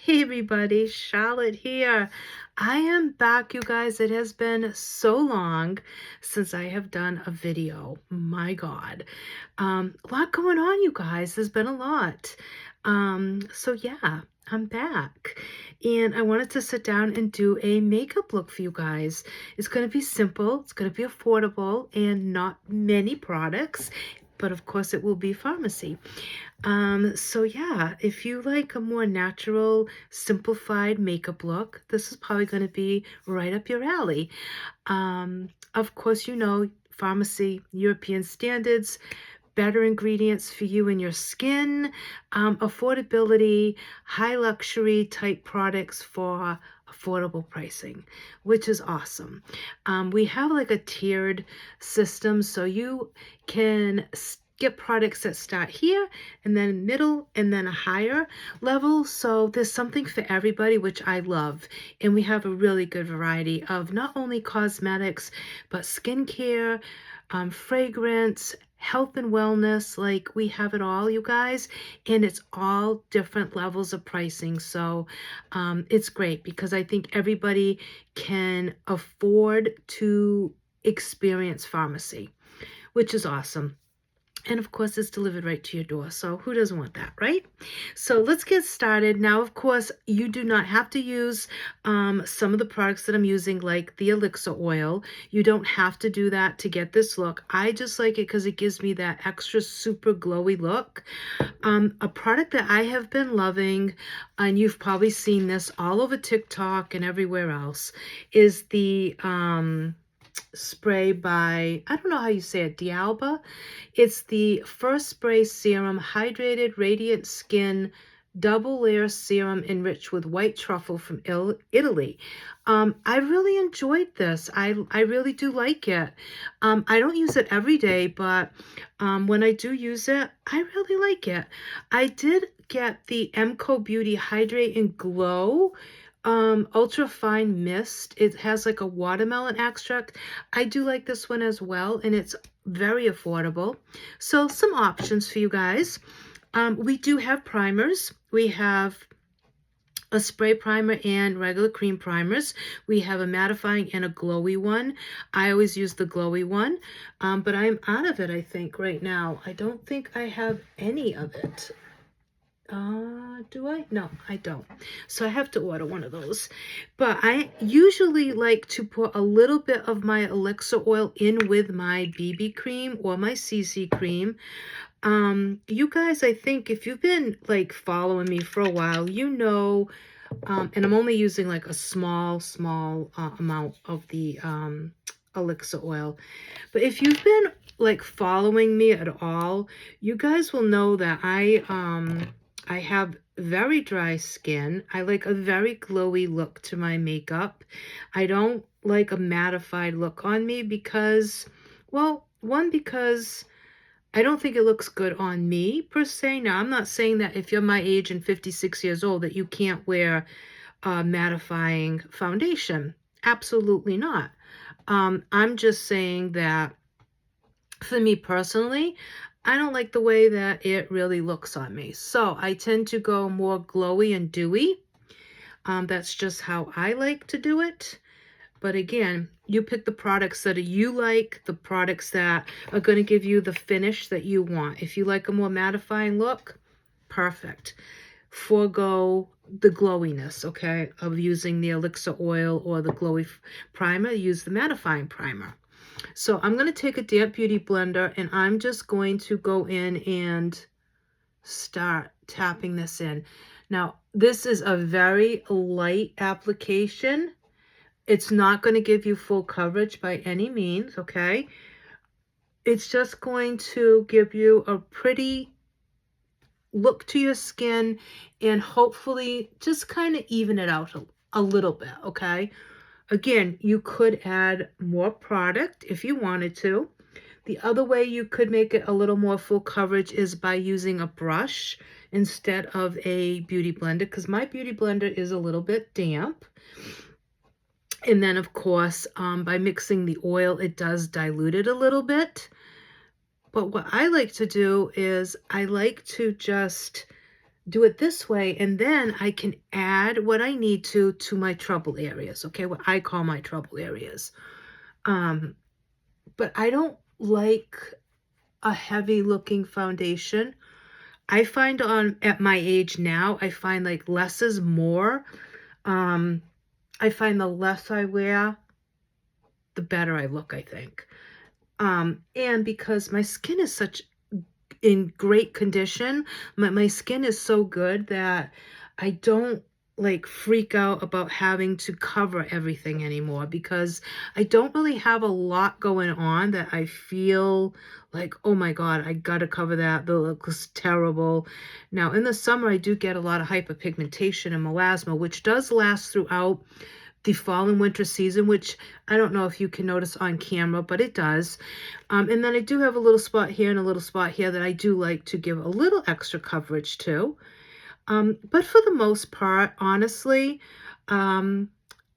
Hey everybody, Charlotte here. I am back, you guys. It has been so long since I have done a video. My God. A lot going on, you guys. There's been a lot. So yeah, I'm back. And I wanted to sit down and do a makeup look for you guys. It's going to be simple, it's going to be affordable, and not many products. But of course, it will be pharmacy. So yeah, if you like a more natural, simplified makeup look, this is probably going to be right up your alley. Of course, you know, pharmacy, European standards, better ingredients for you and your skin, affordability, high luxury type products for affordable pricing, which is awesome. We have like a tiered system, so you can get products that start here and then middle and then a higher level. So there's something for everybody, which I love. And we have a really good variety of not only cosmetics, but skincare, fragrance, health and wellness. Like, we have it all, you guys, and it's all different levels of pricing. So it's great because I think everybody can afford to experience pharmacy, which is awesome. And of course, it's delivered right to your door. So who doesn't want that, right? So let's get started. Now, of course, you do not have to use some of the products that I'm using, like the elixir oil. You don't have to do that to get this look. I just like it because it gives me that extra super glowy look. A product that I have been loving, and you've probably seen this all over TikTok and everywhere else, is the spray by, I don't know how you say it, D'Alba. It's the First Spray Serum Hydrated Radiant Skin Double Layer Serum enriched with white truffle from Italy. I really enjoyed this. I really do like it. I don't use it every day, but when I do use it, I really like it. I did get the Emco Beauty Hydrate and Glow ultra fine mist. It has like a watermelon extract. I do like this one as well, and it's very affordable. So some options for you guys. We do have primers. We have a spray primer and regular cream primers. We have a mattifying and a glowy one. I always use the glowy one, but I'm out of it, I think, right now. I don't think I have any of it. Do I? No, I don't. So I have to order one of those. But I usually like to put a little bit of my elixir oil in with my BB cream or my CC cream. You guys, I think if you've been like following me for a while, you know, and I'm only using like a small amount of the elixir oil. But if you've been like following me at all, you guys will know that I have very dry skin. I like a very glowy look to my makeup. I don't like a mattified look on me because, well, one, because I don't think it looks good on me per se. Now, I'm not saying that if you're my age and 56 years old that you can't wear mattifying foundation. Absolutely not. I'm just saying that for me personally, I don't like the way that it really looks on me. So I tend to go more glowy and dewy. That's just how I like to do it. But again, you pick the products that you like, the products that are going to give you the finish that you want. If you like a more mattifying look, perfect. Forgo the glowiness, okay, of using the elixir oil or the glowy primer. Use the mattifying primer. So I'm going to take a damp beauty blender and I'm just going to go in and start tapping this in. Now, this is a very light application. It's not going to give you full coverage by any means, okay? It's just going to give you a pretty look to your skin and hopefully just kind of even it out a little bit, okay? Again, you could add more product if you wanted to. The other way you could make it a little more full coverage is by using a brush instead of a beauty blender, because my beauty blender is a little bit damp. And then, of course, by mixing the oil, it does dilute it a little bit. But what I like to do is I like to just do it this way, and then I can add what I need to my trouble areas, okay? What I call my trouble areas. Um, but I don't like a heavy looking foundation. I find on at my age now, I find like less is more. Um, I find the less I wear, the better I look, I think. And because my skin is such in great condition, my skin is so good that I don't like freak out about having to cover everything anymore, because I don't really have a lot going on that I feel like, oh my God, I gotta cover that. The look looks terrible. Now in the summer, I do get a lot of hyperpigmentation and melasma, which does last throughout the fall and winter season, which I don't know if you can notice on camera, but it does. And then I do have a little spot here and a little spot here that I do like to give a little extra coverage to. But for the most part, honestly, um,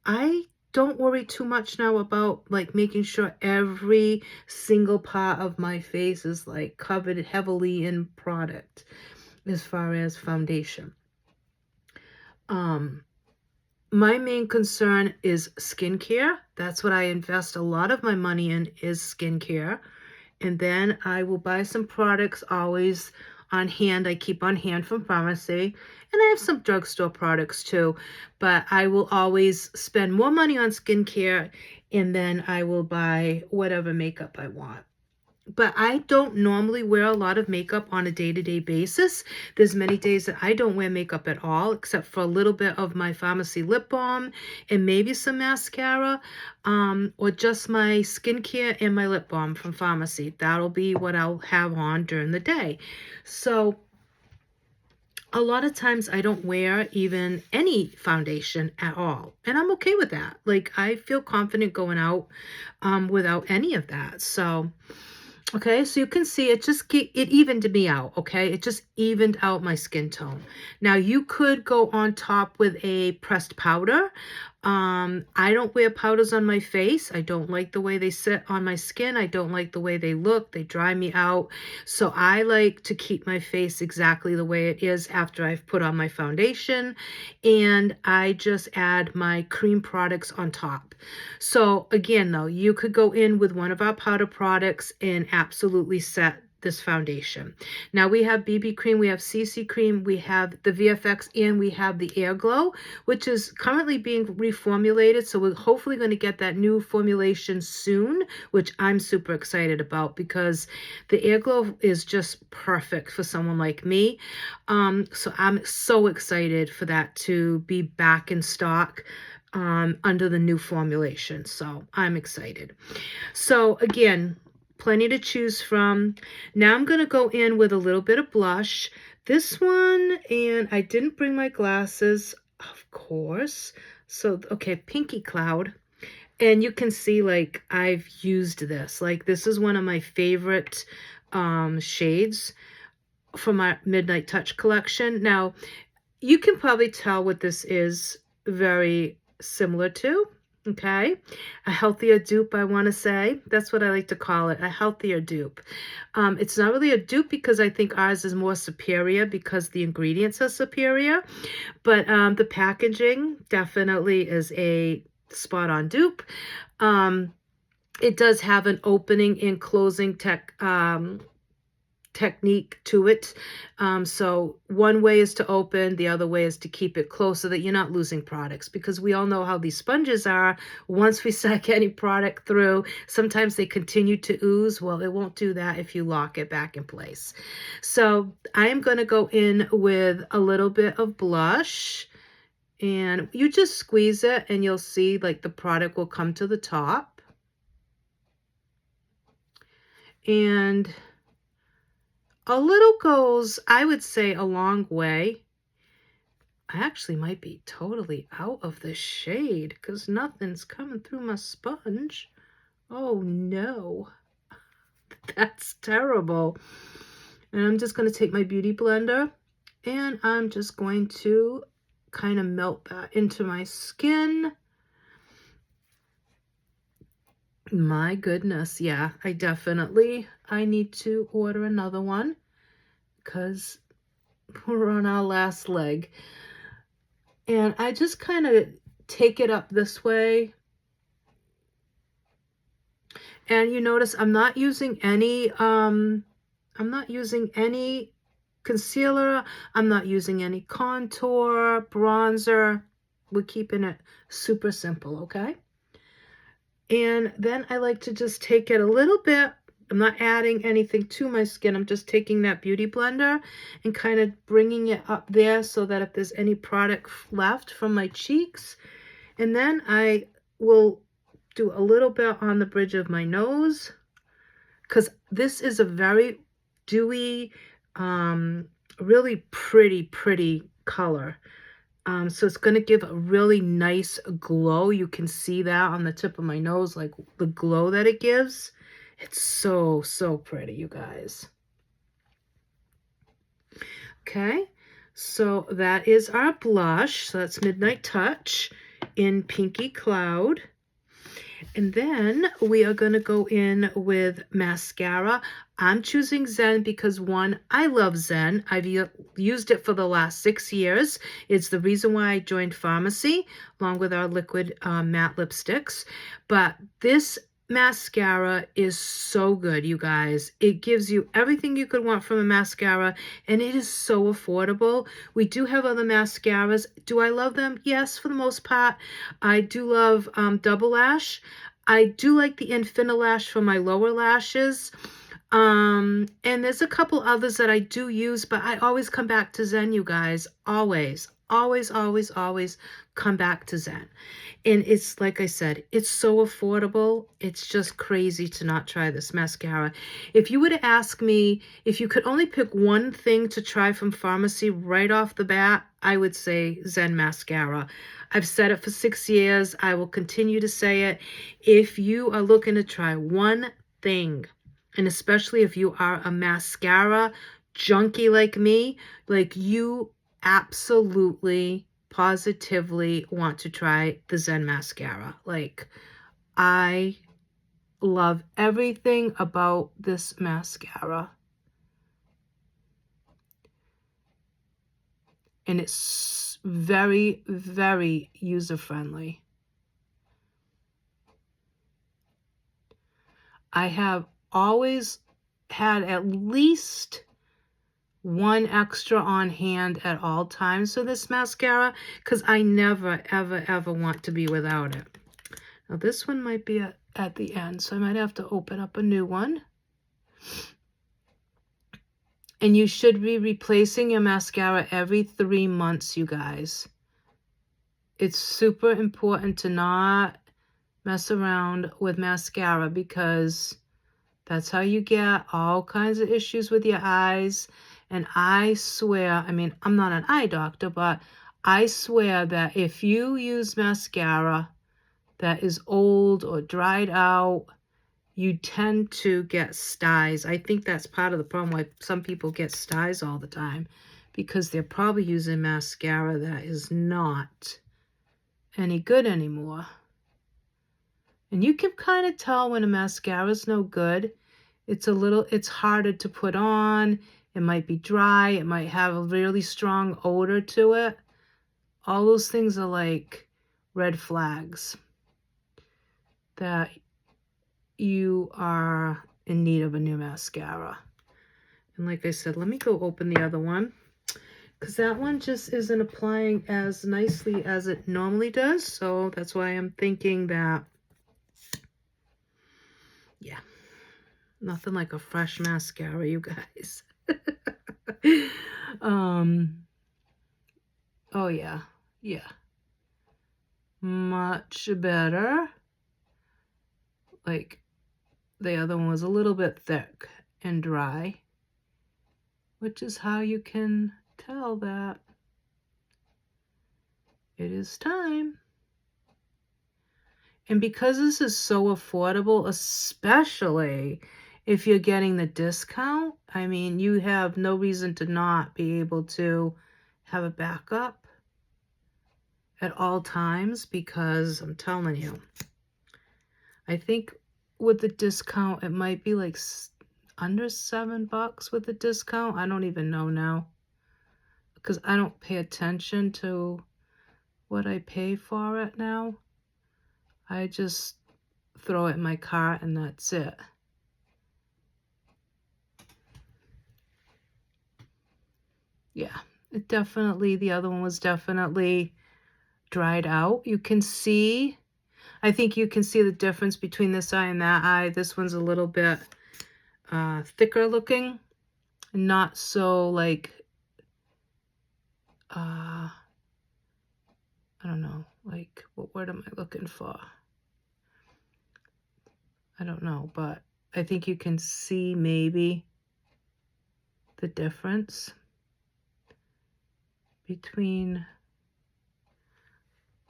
I don't worry too much now about like making sure every single part of my face is like covered heavily in product as far as foundation. Um, My main concern is skincare. That's what I invest a lot of my money in, is skincare. And then I will buy some products always on hand. I keep on hand from pharmacy. And I have some drugstore products too. But I will always spend more money on skincare, and then I will buy whatever makeup I want. But I don't normally wear a lot of makeup on a day-to-day basis. There's many days that I don't wear makeup at all, except for a little bit of my pharmacy lip balm and maybe some mascara, or just my skincare and my lip balm from pharmacy. That'll be what I'll have on during the day. So a lot of times I don't wear even any foundation at all. And I'm okay with that. Like, I feel confident going out without any of that. So okay, so you can see it evened me out, okay? It just evened out my skin tone. Now you could go on top with a pressed powder. I don't wear powders on my face. I don't like the way they sit on my skin. I don't like the way they look. They dry me out. So I like to keep my face exactly the way it is after I've put on my foundation, and I just add my cream products on top. So again, though, you could go in with one of our powder products and absolutely set this foundation. Now we have BB cream, we have CC cream, we have the VFX, and we have the Air Glow, which is currently being reformulated. So we're hopefully going to get that new formulation soon, which I'm super excited about, because the Air Glow is just perfect for someone like me. So I'm so excited for that to be back in stock under the new formulation. So I'm excited. So again, plenty to choose from. Now I'm going to go in with a little bit of blush. This one, and I didn't bring my glasses, of course. So, okay, Pinky Cloud. And you can see, like, I've used this. Like, this is one of my favorite shades for my Midnight Touch collection. Now, you can probably tell what this is very similar to. Okay, a healthier dupe, I want to say. That's what I like to call it, a healthier dupe. It's not really a dupe, because I think ours is more superior because the ingredients are superior. But the packaging definitely is a spot-on dupe. It does have an opening and closing technique to it. So one way is to open, the other way is to keep it closed so that you're not losing products, because we all know how these sponges are. Once we start getting product through, sometimes they continue to ooze. Well, it won't do that if you lock it back in place. So I am going to go in with a little bit of blush, and you just squeeze it and you'll see like the product will come to the top. And a little goes, I would say, a long way. I actually might be totally out of the shade because nothing's coming through my sponge. Oh no, that's terrible. And I'm just going to take my beauty blender, and I'm just going to kind of melt that into my skin. My goodness, yeah, I need to order another one, because we're on our last leg. And I just kind of take it up this way. And you notice I'm not using any concealer. I'm not using any contour, bronzer. We're keeping it super simple, okay? And then I like to just take it a little bit. I'm not adding anything to my skin. I'm just taking that beauty blender and kind of bringing it up there so that if there's any product left from my cheeks. And then I will do a little bit on the bridge of my nose, because this is a very dewy, really pretty color. So it's going to give a really nice glow. You can see that on the tip of my nose, like the glow that it gives. It's so pretty, you guys. Okay, so that is our blush. So that's Midnight Touch in Pinky Cloud. And then we are going to go in with mascara. I'm choosing Zen because, one, I love Zen. I've used it for the last 6 years. It's the reason why I joined Pharmacy, along with our liquid matte lipsticks. But this mascara is so good, you guys. It gives you everything you could want from a mascara, and it is so affordable. We do have other mascaras. Do I love them? Yes, for the most part. I do love Double Lash. I do like the Infinilash for my lower lashes. And there's a couple others that I do use, but I always come back to Zen, you guys. Always come back to Zen. And it's, like I said, it's so affordable. It's just crazy to not try this mascara. If you were to ask me if you could only pick one thing to try from Pharmacy right off the bat, I would say Zen mascara. I've said it for 6 years. I will continue to say it. If you are looking to try one thing, and especially if you are a mascara junkie like me, like you absolutely, positively want to try the Zen mascara. Like, I love everything about this mascara. And it's very user-friendly. I have always had at least one extra on hand at all times for this mascara, because I never, ever want to be without it. Now this one might be at the end, so I might have to open up a new one. And you should be replacing your mascara every 3 months, you guys. It's super important to not mess around with mascara, because that's how you get all kinds of issues with your eyes. And I swear, I mean, I'm not an eye doctor, but I swear that if you use mascara that is old or dried out, you tend to get styes. I think that's part of the problem why some people get styes all the time, because they're probably using mascara that is not any good anymore. And you can kind of tell when a mascara is no good. It's harder to put on. It might be dry. It might have a really strong odor to it. All those things are like red flags that you are in need of a new mascara. And like I said, let me go open the other one, because that one just isn't applying as nicely as it normally does. So that's why I'm thinking that, yeah, nothing like a fresh mascara, you guys. Oh yeah, much better. Like, the other one was a little bit thick and dry, which is how you can tell that it is time. And because this is so affordable, especially if you're getting the discount, I mean, you have no reason to not be able to have a backup at all times, because I'm telling you, I think with the discount, it might be like under $7 with the discount. I don't even know now. because I don't pay attention to what I pay for it now. I just throw it in my cart and that's it. Yeah, it definitely, the other one was definitely dried out. You can see, I think you can see the difference between this eye and that eye. This one's a little bit thicker looking, not so like, I don't know, like, what word am I looking for? I don't know, but I think you can see maybe the difference between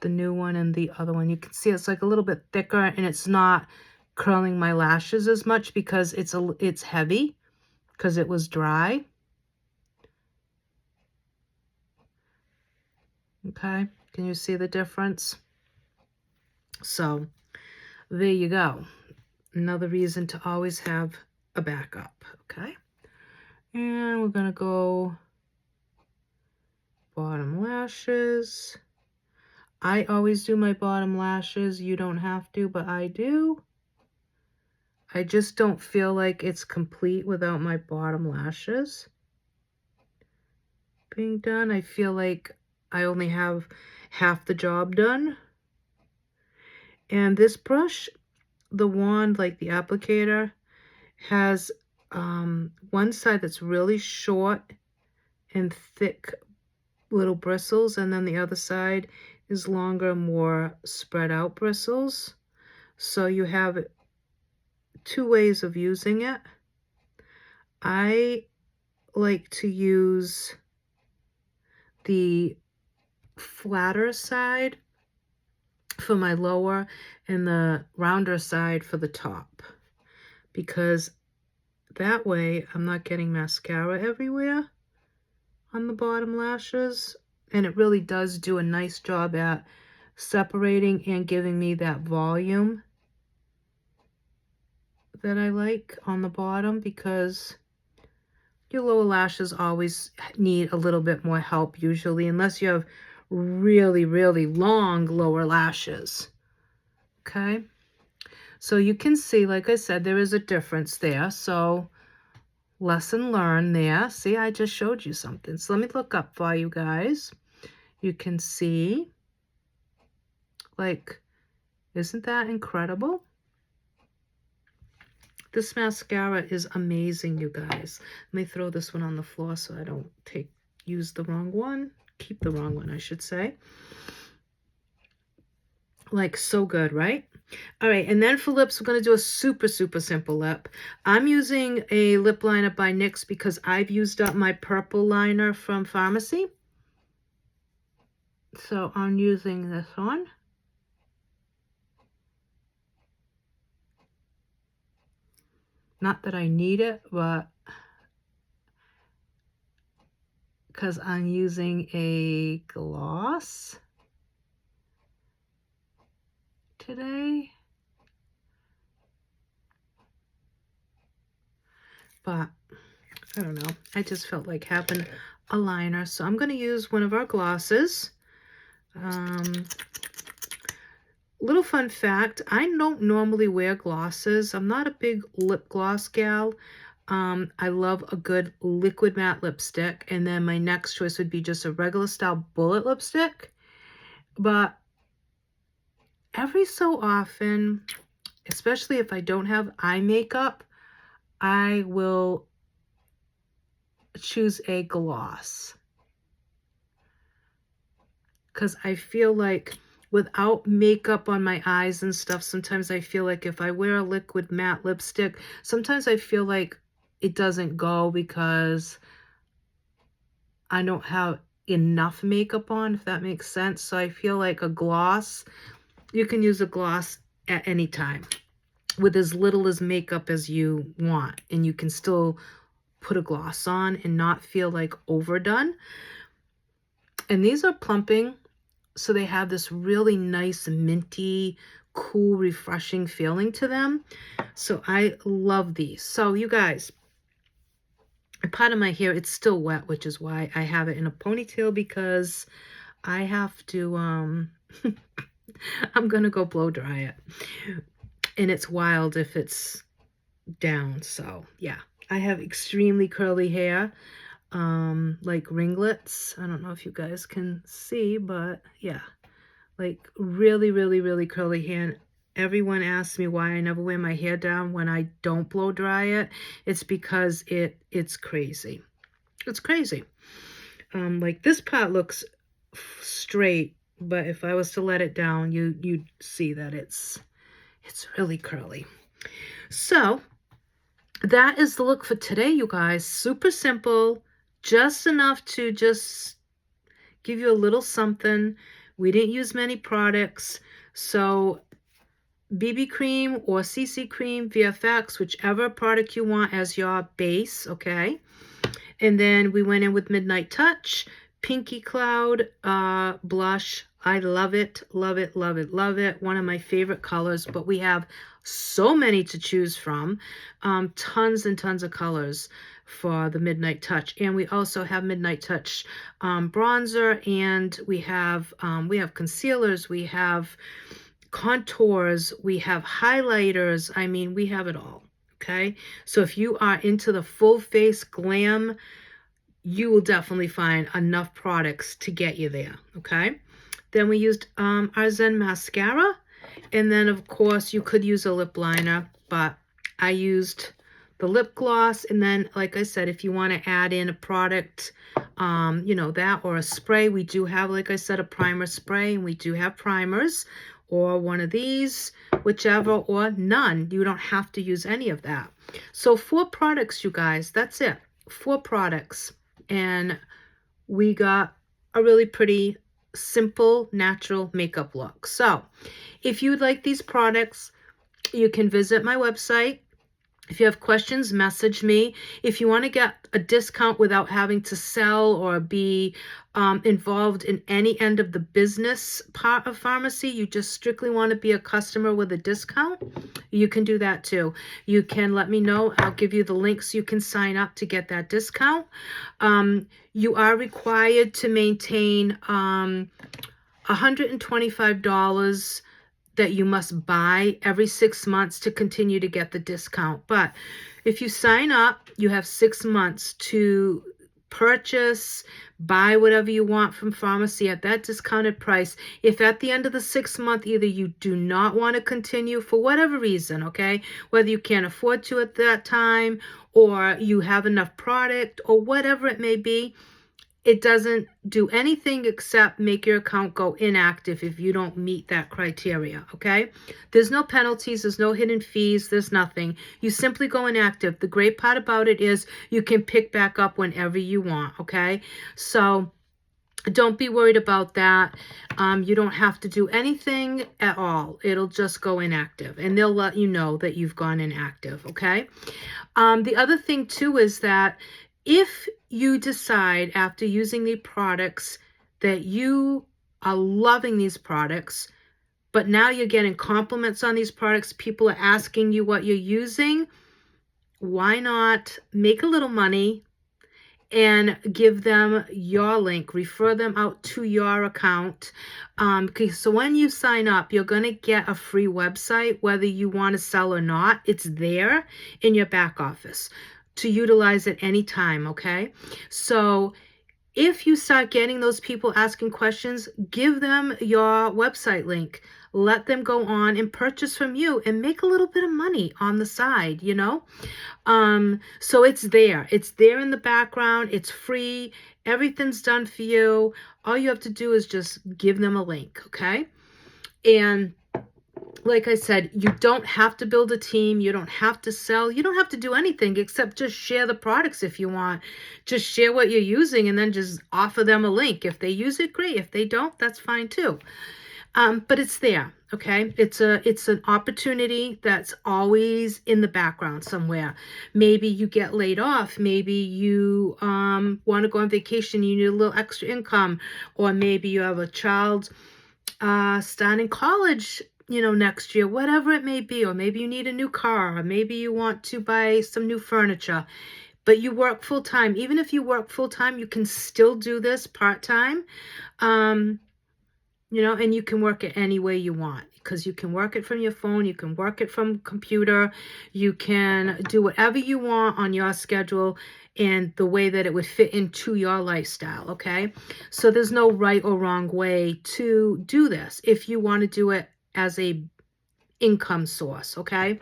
the new one and the other one. You can see it's like a little bit thicker, and it's not curling my lashes as much because it's heavy because it was dry. Okay, can you see the difference? So there you go. Another reason to always have a backup. Okay, and we're gonna go bottom lashes. I always do my bottom lashes. You don't have to, but I do. I just don't feel like it's complete without my bottom lashes being done. I feel like I only have half the job done. And this brush, the wand, like the applicator, has one side that's really short and thick little bristles, and then the other side is longer, more spread out bristles. So you have two ways of using it. I like to use the flatter side for my lower and the rounder side for the top, because that way I'm not getting mascara everywhere on the bottom lashes, and it really does do a nice job at separating and giving me that volume that I like on the bottom, because your lower lashes always need a little bit more help usually, unless you have really, really long lower lashes. Okay, so you can see, like I said, there is a difference there. So lesson learned there. See, I just showed you something. So let me look up for you guys. You can see, like, isn't that incredible? This mascara is amazing, you guys. Let me throw this one on the floor so I don't use the wrong one. Keep the wrong one, I should say. Like, so good, right? All right, and then for lips, we're going to do a super, super simple lip. I'm using a lip liner by NYX because I've used up my purple liner from Pharmacy. So I'm using this one. Not that I need it, but because I'm using a gloss today. But I don't know. I just felt like having a liner. So I'm going to use one of our glosses. Little fun fact, I don't normally wear glosses. I'm not a big lip gloss gal. I love a good liquid matte lipstick. And then my next choice would be just a regular style bullet lipstick. But every so often, especially if I don't have eye makeup, I will choose a gloss. Because I feel like without makeup on my eyes and stuff, sometimes I feel like if I wear a liquid matte lipstick, sometimes I feel like it doesn't go because I don't have enough makeup on, if that makes sense. So I feel like a gloss, you can use a gloss at any time with as little as makeup as you want, and you can still put a gloss on and not feel like overdone. And these are plumping, so they have this really nice minty, cool, refreshing feeling to them. So I love these. So you guys, part of my hair, it's still wet, which is why I have it in a ponytail, because I have to, I'm gonna go blow dry it. And it's wild if it's down, so yeah. I have extremely curly hair, like ringlets. I don't know if you guys can see, but yeah, like really, really, really curly hair. And everyone asks me why I never wear my hair down when I don't blow dry it. It's because it's crazy. It's crazy. Like this part looks straight, but if I was to let it down, you'd see that it's really curly. So that is the look for today, you guys. Super simple, just enough to just give you a little something. We didn't use many products, so BB cream or CC cream, VFX, whichever product you want as your base, okay? And then we went in with Midnight Touch, Pinky Cloud blush. I love it, love it, love it, love it. One of my favorite colors, but we have so many to choose from. Tons and tons of colors for the Midnight Touch. And we also have Midnight Touch bronzer, and we have concealers, we have contours, we have highlighters. I mean, we have it all. Okay, so if you are into the full face glam, you will definitely find enough products to get you there. Okay, then we used our Zen mascara, and then of course you could use a lip liner, but I used the lip gloss. And then, like I said, if you want to add in a product, you know, that or a spray, we do have, like I said, a primer spray, and we do have primers, or one of these, whichever, or none. You don't have to use any of that. So 4 products, you guys, that's it. 4 products. And we got a really pretty simple, natural makeup look. So if you would like these products, you can visit my website. If you have questions, message me. If you want to get a discount without having to sell or be involved in any end of the business part of pharmacy, you just strictly want to be a customer with a discount, you can do that too. You can let me know. I'll give you the links. You can sign up to get that discount. You are required to maintain $125 that you must buy every 6 months to continue to get the discount. But if you sign up, you have 6 months to purchase, buy whatever you want from pharmacy at that discounted price. If at the end of the 6th month, either you do not want to continue for whatever reason, okay, whether you can't afford to at that time, or you have enough product, or whatever it may be, it doesn't do anything except make your account go inactive if you don't meet that criteria, okay? There's no penalties, there's no hidden fees, there's nothing. You simply go inactive. The great part about it is you can pick back up whenever you want, okay? So don't be worried about that. You don't have to do anything at all. It'll just go inactive, and they'll let you know that you've gone inactive, okay? The other thing too is that if you decide after using the products that you are loving these products, but now you're getting compliments on these products, people are asking you what you're using, why not make a little money and give them your link, refer them out to your account. So when you sign up, you're going to get a free website, whether you want to sell or not. It's there in your back office to utilize at any time, okay? So if you start getting those people asking questions, give them your website link. Let them go on and purchase from you and make a little bit of money on the side, you know? So it's there. It's there in the background. It's free. Everything's done for you. All you have to do is just give them a link, okay? And like I said, you don't have to build a team. You don't have to sell. You don't have to do anything except just share the products if you want. Just share what you're using and then just offer them a link. If they use it, great. If they don't, that's fine too. But it's there, okay? It's an opportunity that's always in the background somewhere. Maybe you get laid off. Maybe you want to go on vacation. You need a little extra income. Or maybe you have a child starting college, you know, next year, whatever it may be. Or maybe you need a new car. Or maybe you want to buy some new furniture. but you work full-time. Even if you work full-time, you can still do this part-time. You know, and you can work it any way you want, because you can work it from your phone, you can work it from computer, you can do whatever you want on your schedule and the way that it would fit into your lifestyle, okay? So there's no right or wrong way to do this if you want to do it as a income source, okay?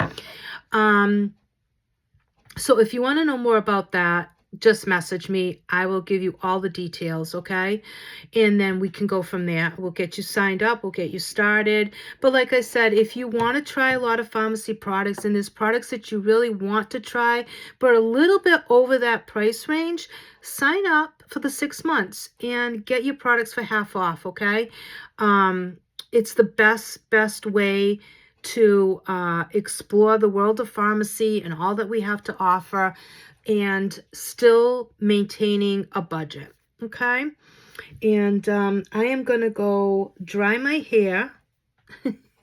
So if you want to know more about that, just message me. I will give you all the details, okay? And then we can go from there. We'll get you signed up. We'll get you started. But like I said, if you want to try a lot of pharmacy products and there's products that you really want to try, but a little bit over that price range, sign up for the 6 months and get your products for half off, okay? It's the best way to explore the world of pharmacy and all that we have to offer, and still maintaining a budget, okay? And I am going to go dry my hair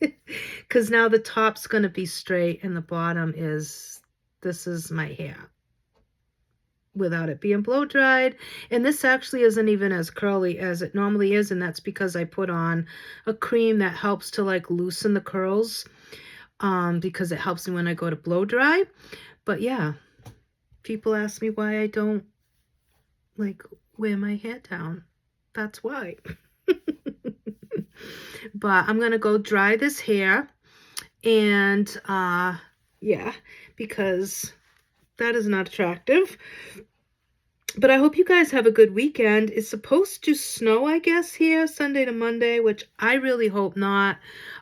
because now the top's going to be straight and the bottom is, this is my hair without it being blow dried. And this actually isn't even as curly as it normally is, and that's because I put on a cream that helps to like loosen the curls, because it helps me when I go to blow dry. But yeah, people ask me why I don't like wear my hair down. That's why. But I'm gonna go dry this hair, and yeah, because that is not attractive. But I hope you guys have a good weekend. It's supposed to snow, I guess, here Sunday to Monday, which I really hope not.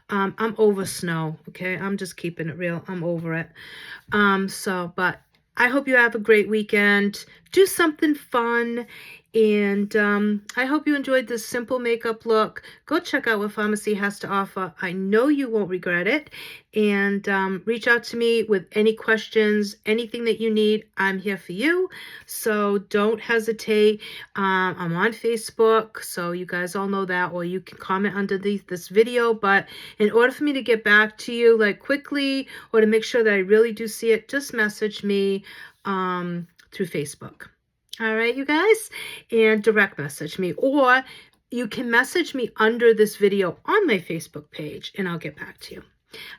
I'm over snow, okay? I'm just keeping it real. I'm over it. But I hope you have a great weekend. Do something fun. And I hope you enjoyed this simple makeup look. Go check out what Farmacy has to offer. I know you won't regret it. And reach out to me with any questions, anything that you need. I'm here for you. So don't hesitate. I'm on Facebook, so you guys all know that, or you can comment underneath this video. But in order for me to get back to you like quickly, or to make sure that I really do see it, just message me through Facebook. All right, you guys, and direct message me, or you can message me under this video on my Facebook page, and I'll get back to you.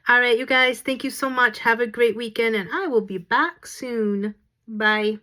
All right, you guys, thank you so much. Have a great weekend, and I will be back soon. Bye.